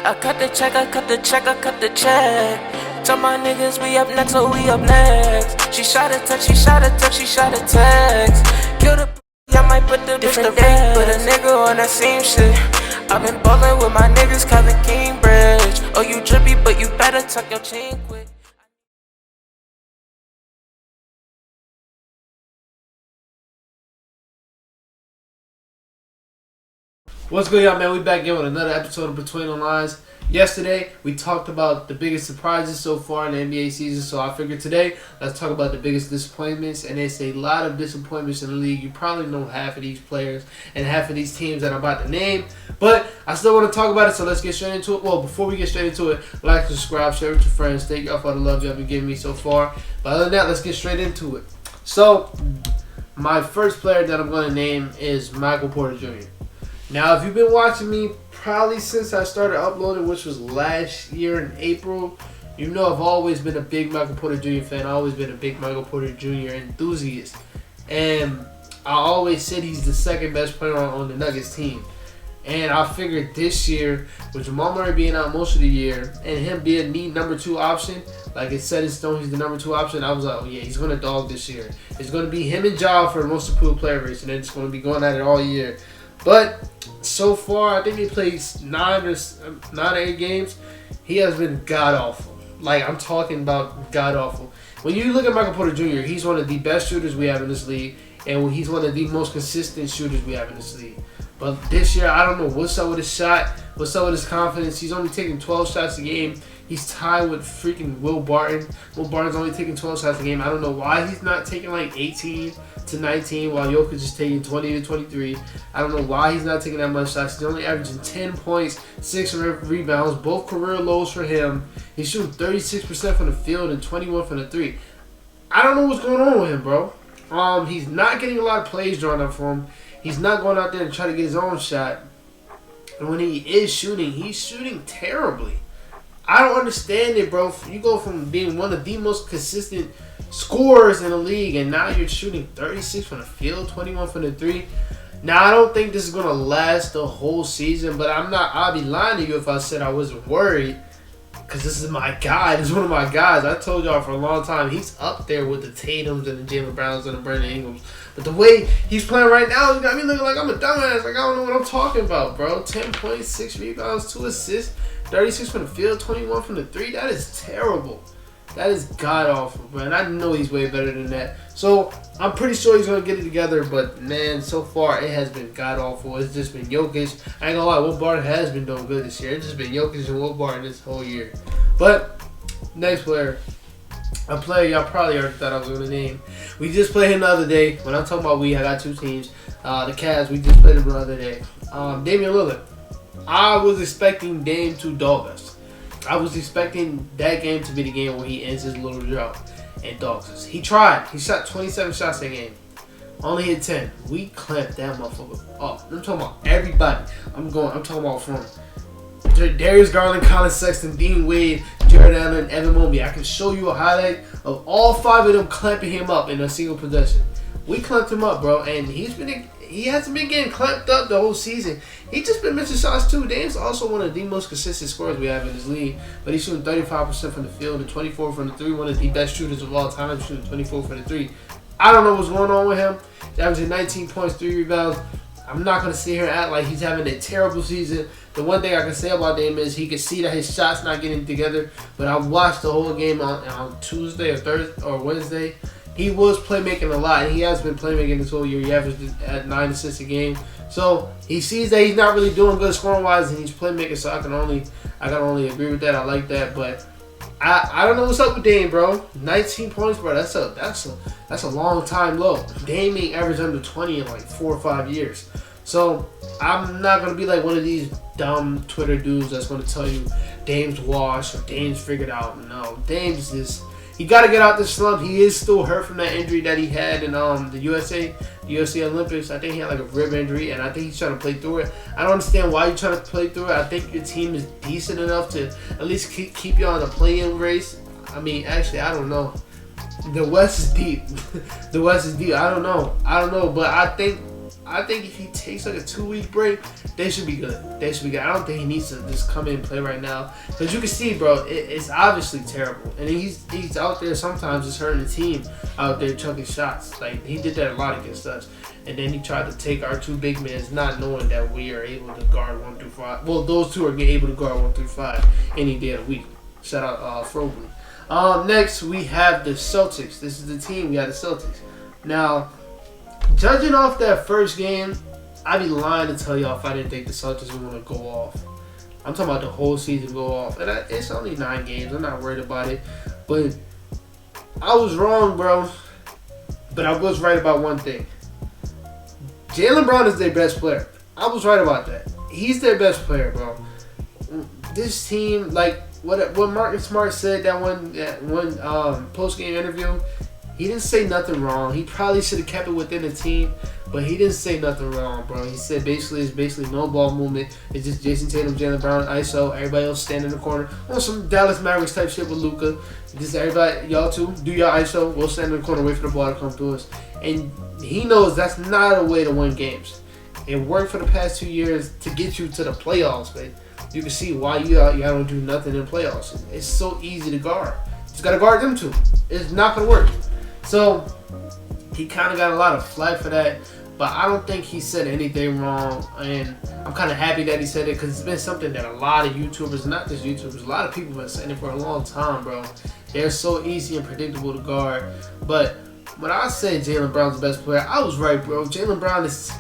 I cut the check, I cut the check, I cut the check. Tell my niggas we up next, so we up next. She shot a text, she shot a text, she shot a text. Kill the I might put the different day, put a nigga on that same shit. I've been ballin' with my niggas, Kevin Cambridge. Oh, you drippy, but you better tuck your chain quick. What's good, y'all, man? We back again with another episode of Between the Lines. Yesterday, we talked about the biggest surprises so far in the NBA season, so I figured today, let's talk about the biggest disappointments, and it's a lot of disappointments in the league. You probably know half of these players and half of these teams that I'm about to name, but I still want to talk about it, so let's get straight into it. Well, before we get straight into it, like, subscribe, share with your friends. Thank y'all for the love y'all been giving me so far. But other than that, let's get straight into it. So, my first player that I'm going to name is Michael Porter Jr. Now, if you've been watching me probably since I started uploading, which was last year in April, you know I've always been a big Michael Porter Jr. fan. I've always been a big Michael Porter Jr. enthusiast. And I always said he's the second best player on the Nuggets team. And I figured this year, with Jamal Murray being out most of the year, and him being the number 2 option, like it's set in stone, he's the number 2 option, I was like, oh yeah, he's going to dog this year. It's going to be him and Ja for the most improved player race, and they're just going to be going at it all year. But so far, I think he plays 9 or 8 games. He has been god-awful. Like, I'm talking about god-awful. When you look at Michael Porter Jr., he's one of the best shooters we have in this league, and he's one of the most consistent shooters we have in this league. But this year, I don't know what's up with his shot, what's up with his confidence. He's only taking 12 shots a game. He's tied with freaking Will Barton. Will Barton's only taking 12 shots a game. I don't know why he's not taking like 18 to 19 while Jokic is taking 20 to 23. I don't know why he's not taking that much shots. He's only averaging 10 points, 6 rebounds, both career lows for him. He's shooting 36% from the field and 21 from the 3. I don't know what's going on with him, bro. He's not getting a lot of plays drawn up for him. He's not going out there and trying to get his own shot. And when he is shooting, he's shooting terribly. I don't understand it, bro. You go from being one of the most consistent scorers in the league, and now you're shooting 36 from the field, 21 from the 3. Now, I don't think this is going to last the whole season, but I'll be lying to you if I said I wasn't worried, because this is my guy. This is one of my guys. I told y'all for a long time, he's up there with the Tatums and the Jalen Browns and the Brandon Ingrams. But the way he's playing right now, he's got me looking like I'm a dumbass. Like, I don't know what I'm talking about, bro. 10 points, 6 rebounds, 2 assists, 36 from the field, 21 from the 3. That is terrible. That is god-awful, man. I know he's way better than that. So, I'm pretty sure he's going to get it together. But, man, so far, it has been god-awful. It's just been Jokic. I ain't going to lie, Will Barton has been doing good this year. It's just been Jokic and Will Barton this whole year. But, next player. A player y'all probably already thought I was going to name. We just played him the other day. When I'm talking about I got 2 teams. The Cavs, we just played him the other day. Damian Lillard. I was expecting Dame to dog us. I was expecting that game to be the game where he ends his little drought and dogs us. He tried. He shot 27 shots that game. Only hit 10. We clamped that motherfucker up. I'm talking about everybody. I'm talking about from Darius Garland, Colin Sexton, Dean Wade, Jared Allen, and Evan Mobley. I can show you a highlight of all 5 of them clamping him up in a single possession. We clamped him up, bro, and he hasn't been getting clamped up the whole season. He just been missing shots too. Dame's also one of the most consistent scorers we have in this league, but he's shooting 35% from the field and 24 from the 3. One of the best shooters of all time, shooting 24 from the 3. I don't know what's going on with him. He's averaging 19 points, 3 rebounds. I'm not going to sit here and act like he's having a terrible season. The one thing I can say about Dame is he can see that his shot's not getting together, but I watched the whole game on Tuesday or Thursday or Wednesday. He was playmaking a lot, and he has been playmaking this whole year. He averaged at 9 assists a game. So he sees that he's not really doing good scoring-wise, and he's playmaking, so I can only agree with that. I like that, but I don't know what's up with Dame, bro. 19 points, bro. That's a long time low. Dame ain't averaged under 20 in like 4 or 5 years. So I'm not gonna be like one of these dumb Twitter dudes that's gonna tell you Dame's washed or Dame's figured out. No, Dame's just he got to get out this slump. He is still hurt from that injury that he had in the USA Olympics. I think he had like a rib injury, and I think he's trying to play through it. I don't understand why you're trying to play through it. I think your team is decent enough to at least keep you on the play-in race. I mean, actually, I don't know. The West is deep. The West is deep. I don't know. But I think I think if he takes like a 2-week break, they should be good. They should be good. I don't think he needs to just come in and play right now. Because you can see, bro, it's obviously terrible. And he's out there sometimes just hurting the team out there chucking shots. Like, he did that a lot against us. And then he tried to take our 2 big men, not knowing that we are able to guard 1 through 5. Well, those 2 are able to guard 1 through 5 any day of the week. Shout out Frobley. Next, we have the Celtics. This is the team. We got the Celtics. Now, judging off that first game, I'd be lying to tell y'all if I didn't think the Celtics were going to go off. I'm talking about the whole season go off. And it's only 9 games. I'm not worried about it. But I was wrong, bro. But I was right about one thing. Jaylen Brown is their best player. I was right about that. He's their best player, bro. This team, like what Marcus Smart said that one post-game interview, he didn't say nothing wrong. He probably should have kept it within the team, but he didn't say nothing wrong, bro. He said it's no ball movement. It's just Jason Tatum, Jaylen Brown, ISO. Everybody else stand in the corner on some Dallas Mavericks type shit with Luka. Just everybody, y'all too, do your ISO. We'll stand in the corner, wait for the ball to come to us. And he knows that's not a way to win games. It worked for the past 2 years to get you to the playoffs, man. You can see why you don't do nothing in the playoffs. It's so easy to guard. Just got to guard them too. It's not going to work. So, he kind of got a lot of flack for that. But I don't think he said anything wrong. And I'm kind of happy that he said it because it's been something that a lot of YouTubers, not just YouTubers, a lot of people have been saying it for a long time, bro. They're so easy and predictable to guard. But when I said Jaylen Brown's the best player, I was right, bro. Jaylen Brown is,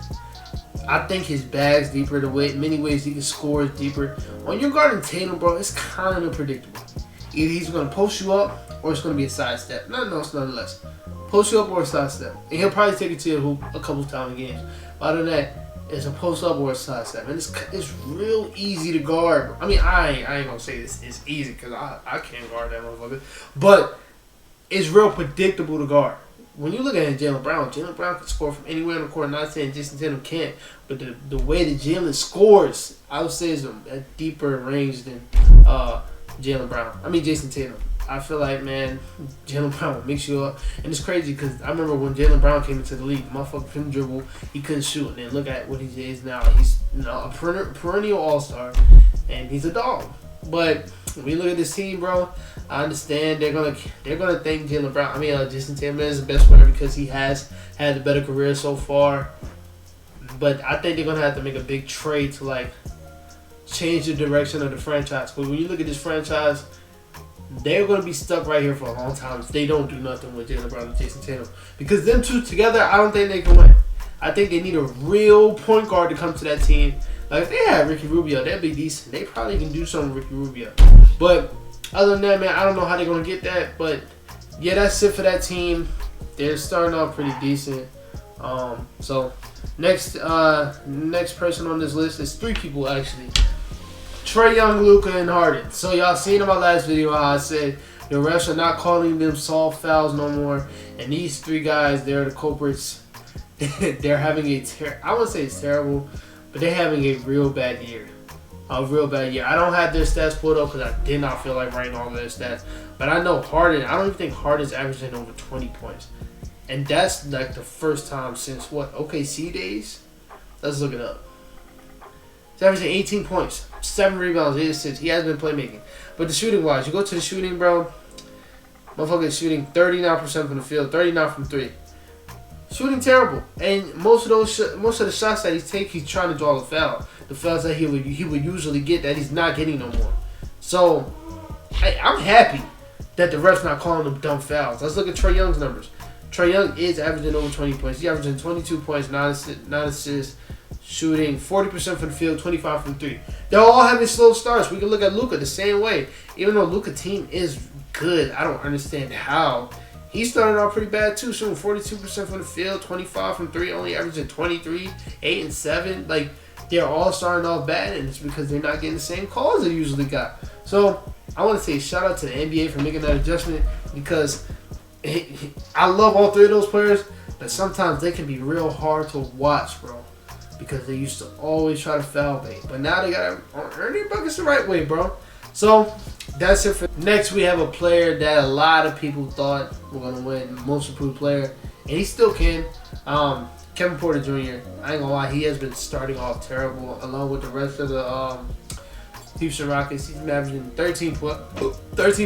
I think his bag's deeper. The way, many ways he can score is deeper. When you're guarding Tatum, bro, it's kind of unpredictable. Either he's going to post you up or it's going to be a sidestep. Nothing else, nothing less. Post you up or a sidestep. And he'll probably take it to your hoop a couple times in games. But other than that, it's a post up or a sidestep. And it's real easy to guard. I mean, I ain't going to say it's easy because I can't guard that motherfucker. But it's real predictable to guard. When you look at Jaylen Brown can score from anywhere on the court. Not saying Jason Tatum can't, but the way that Jaylen scores, I would say is a deeper range than Jason Tatum. I feel like, man, Jaylen Brown will mix you up. And it's crazy because I remember when Jaylen Brown came into the league, the motherfucker couldn't dribble, he couldn't shoot. And then look at what he is now. He's a perennial all-star, and he's a dog. But when you look at this team, bro, I understand they're gonna thank Jaylen Brown. Jason Tatum is the best player because he has had the better career so far. But I think they're gonna have to make a big trade to like change the direction of the franchise. But when you look at this franchise, they're gonna be stuck right here for a long time if they don't do nothing with Jaylen Brown and Jason Tatum. Because them two together, I don't think they can win. I think they need a real point guard to come to that team. Like if they had Ricky Rubio, that'd be decent. They probably can do something with Ricky Rubio. But other than that, man, I don't know how they're gonna get that. But yeah, that's it for that team. They're starting off pretty decent. So next person on this list is 3 people actually. Trae Young, Luka, and Harden. So y'all seen in my last video how I said the refs are not calling them soft fouls no more. And these 3 guys, they're the culprits. They're having I wouldn't say it's terrible, but they're having a real bad year. A real bad year. I don't have their stats pulled up because I did not feel like writing all their stats. But I know Harden, I don't even think Harden's averaging over 20 points. And that's like the first time since what? OKC days? Let's look it up. He's averaging 18 points, 7 rebounds, 8 assists. He has been playmaking. But the shooting wise, you go to the shooting, bro. Motherfucker is shooting 39% from the field, 39 from 3. Shooting terrible. And most of the shots that he's taking, he's trying to draw the foul. The fouls that he would usually get that he's not getting no more. So I'm happy that the ref's not calling them dumb fouls. Let's look at Trae Young's numbers. Trae Young is averaging over 20 points. He's averaging 22 points, 9 assists, shooting 40% from the field, 25 from 3. They're all having slow starts. We can look at Luka the same way. Even though Luka's team is good, I don't understand how. He started off pretty bad too, shooting 42% from the field, 25 from 3, only averaging 23, 8 and 7. Like, they're all starting off bad, and it's because they're not getting the same calls they usually got. So I want to say shout out to the NBA for making that adjustment because I love all 3 of those players, but sometimes they can be real hard to watch, bro, because they used to always try to foul bait. But now they got to earn their buckets the right way, bro. So that's it for next. We have a player that a lot of people thought were going to win Most Improved Player, and he still can. Kevin Porter Jr., I ain't gonna lie, he has been starting off terrible along with the rest of the Houston Rockets. He's averaging 13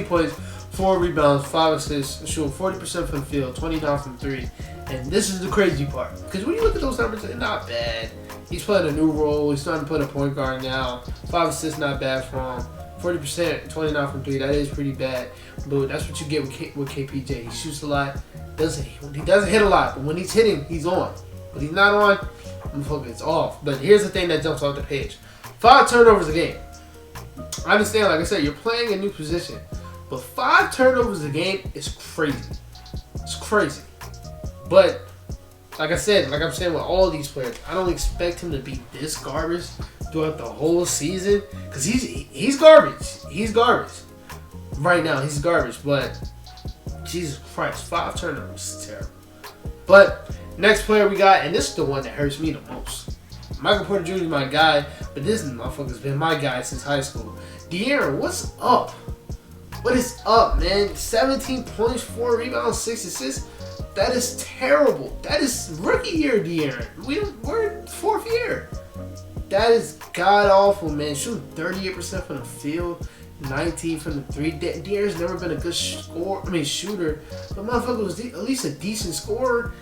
points, 4 rebounds, 5 assists, shooting 40% from the field, 29 from 3. And this is the crazy part. Because when you look at those numbers, they're not bad. He's playing a new role. He's starting to put a point guard now. 5 assists, not bad for him. 40%, 29 from 3. That is pretty bad. But that's what you get with KPJ. He shoots a lot. He doesn't hit a lot. But when he's hitting, he's on. But he's not on, I'm focused. It's off. But here's the thing that jumps off the page. 5 turnovers a game. I understand, like I said, you're playing a new position. But 5 turnovers a game is crazy. It's crazy. But, like I said, like I'm saying with all these players, I don't expect him to be this garbage throughout the whole season. Because he's garbage. He's garbage. Right now, he's garbage. But, Jesus Christ, 5 turnovers is terrible. But, next player we got, and this is the one that hurts me the most. Michael Porter Jr. is my guy, but this motherfucker's been my guy since high school. De'Aaron, what's up? What is up, man? 17 points, 4 rebounds, 6 assists. That is terrible. That is rookie year, De'Aaron. We're in 4th year. That is god awful, man. Shooting 38% from the field, 19 from the 3. De'Aaron's never been a good shooter, but motherfucker was at least a decent scorer.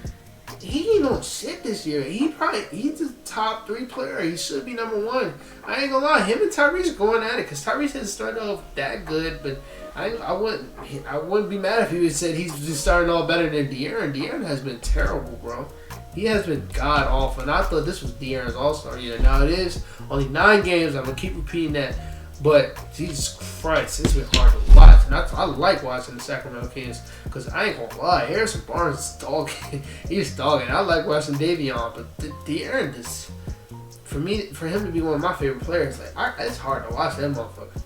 He ain't on shit this year. He's the top 3 player. He should be number 1. I ain't gonna lie, him and Tyrese going at it because Tyrese hasn't started off that good, but I wouldn't be mad if he would said he's just starting off better than De'Aaron. De'Aaron has been terrible, bro. He has been god awful, and I thought this was De'Aaron's All-Star year. Now it is only 9 games. I'm gonna keep repeating that. But, Jesus Christ, it's been hard to watch. And I like watching the Sacramento Kings because I ain't going to lie. Harrison Barnes is dogging. He's dogging. I like watching Davion. But De'Aaron is, for him to be one of my favorite players, it's hard to watch that motherfucker.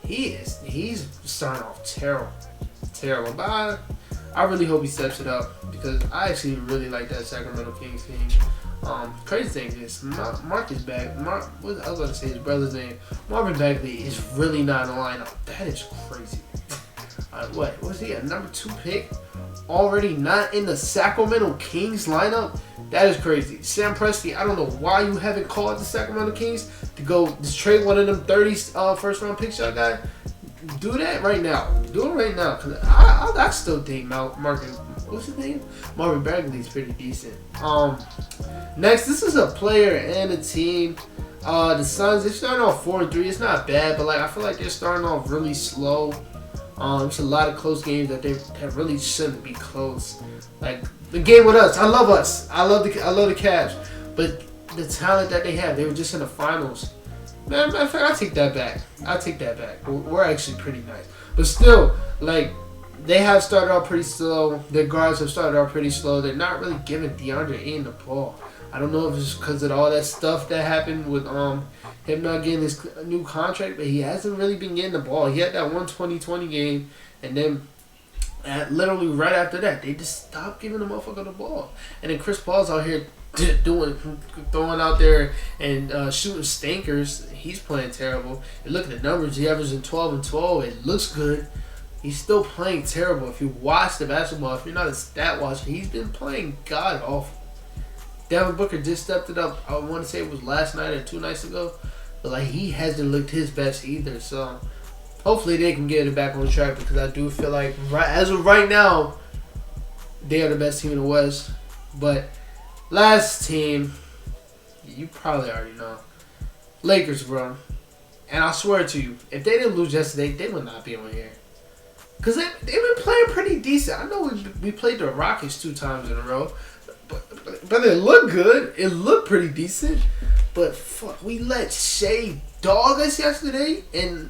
He's starting off terrible. Terrible. But I really hope he steps it up because I actually really like that Sacramento Kings team. Crazy thing is, Mark is back. I was going to say his brother's name. Marvin Bagley is really not in the lineup. That is crazy. What was he, a number 2 pick? Already not in the Sacramento Kings lineup? That is crazy. Sam Presti, I don't know why you haven't called the Sacramento Kings to go just trade one of them 30 first round picks y'all got. Do that right now. Do it right now. Because I still think what's his name? Marvin Bagley is pretty decent. Next, this is a player and a team. The Suns, they're starting off 4-3. It's not bad, but I feel like they're starting off really slow. It's a lot of close games that really shouldn't be close. Like the game with us, I love us. I love the Cavs, but the talent that they have, they were just in the finals. Man, matter of fact, I take that back. We're actually pretty nice, but still, they have started out pretty slow. Their guards have started out pretty slow. They're not really giving DeAndre Ayton the ball. I don't know if it's because of all that stuff that happened with him not getting his new contract, but he hasn't really been getting the ball. He had that 120-20 game, and then literally right after that, they just stopped giving the motherfucker the ball. And then Chris Paul's out here throwing out there and shooting stinkers. He's playing terrible. And look at the numbers. He averaging 12 and 12. It looks good. He's still playing terrible. If you watch the basketball, if you're not a stat watcher, he's been playing god awful. Devin Booker just stepped it up. I want to say it was last night or 2 nights ago. But he hasn't looked his best either. So hopefully they can get it back on track because I do feel like as of right now, they are the best team in the West. But last team, you probably already know. Lakers, bro. And I swear to you, if they didn't lose yesterday, they would not be on here. Because they've been playing pretty decent. I know we played the Rockets 2 times in a row. But it looked good. It looked pretty decent. But fuck, we let Shea dog us yesterday. And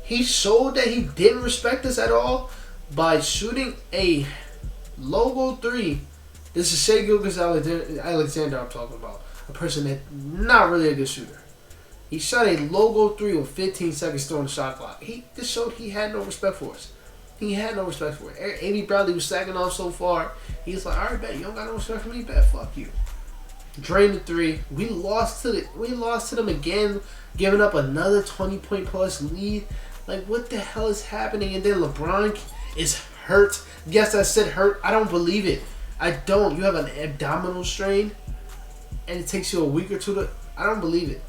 he showed that he didn't respect us at all by shooting a logo 3. This is Shea Gilgeous-Alexander I'm talking about. A person that's not really a good shooter. He shot a logo 3 with 15 seconds still on the shot clock. This showed he had no respect for us. He had no respect for it. A.B. Bradley was sagging off so far. He's like, all right, bet you don't got no respect for me, bet fuck you. Drained the 3. We lost to them again, giving up another 20-point plus lead. What the hell is happening? And then LeBron is hurt. Yes, I said hurt. I don't believe it. I don't. You have an abdominal strain, and it takes you a week or two to. I don't believe it.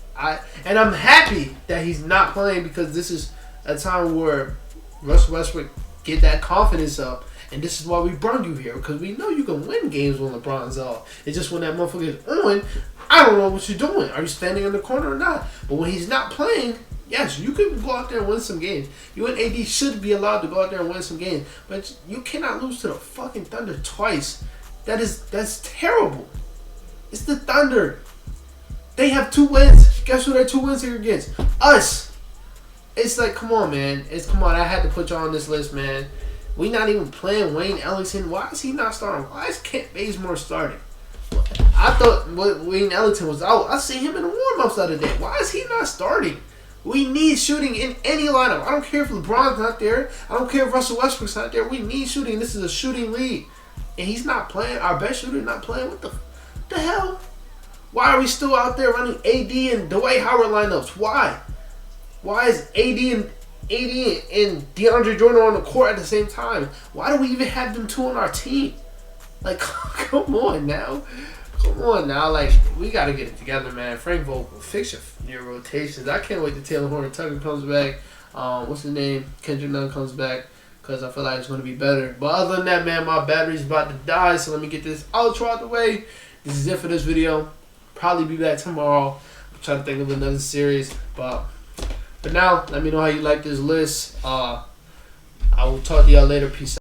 And I'm happy that he's not playing because this is a time where Russell Westbrook get that confidence up, and this is why we brought you here because we know you can win games when LeBron's off. It's just when that motherfucker is on, I don't know what you're doing. Are you standing in the corner or not? But when he's not playing, yes, you can go out there and win some games. You and AD should be allowed to go out there and win some games, but you cannot lose to the fucking Thunder twice. That's terrible. It's the Thunder. They have 2 wins. Guess who their 2 wins are against? Us. It's like, come on, man. Come on. I had to put you on this list, man. We not even playing Wayne Ellington. Why is he not starting? Why is Kent Bazemore starting? I thought Wayne Ellington was out. I seen him in the warm-ups the other day. Why is he not starting? We need shooting in any lineup. I don't care if LeBron's not there. I don't care if Russell Westbrook's not there. We need shooting. This is a shooting league. And he's not playing. Our best shooter not playing. What the hell? Why are we still out there running AD and Dwight Howard lineups? Why? Why is AD and DeAndre Jordan on the court at the same time? Why do we even have them 2 on our team? Like, come on now. Come on now. Like, we got to get it together, man. Frank Vogel, fix your rotations. I can't wait till Taylor Horton-Tucker comes back. What's his name? Kendrick Nunn comes back. Because I feel like it's going to be better. But other than that, man, my battery's about to die. So let me get this outro out the way. This is it for this video. Probably be back tomorrow. I'm trying to think of another series. But now, let me know how you like this list. I will talk to y'all later. Peace out.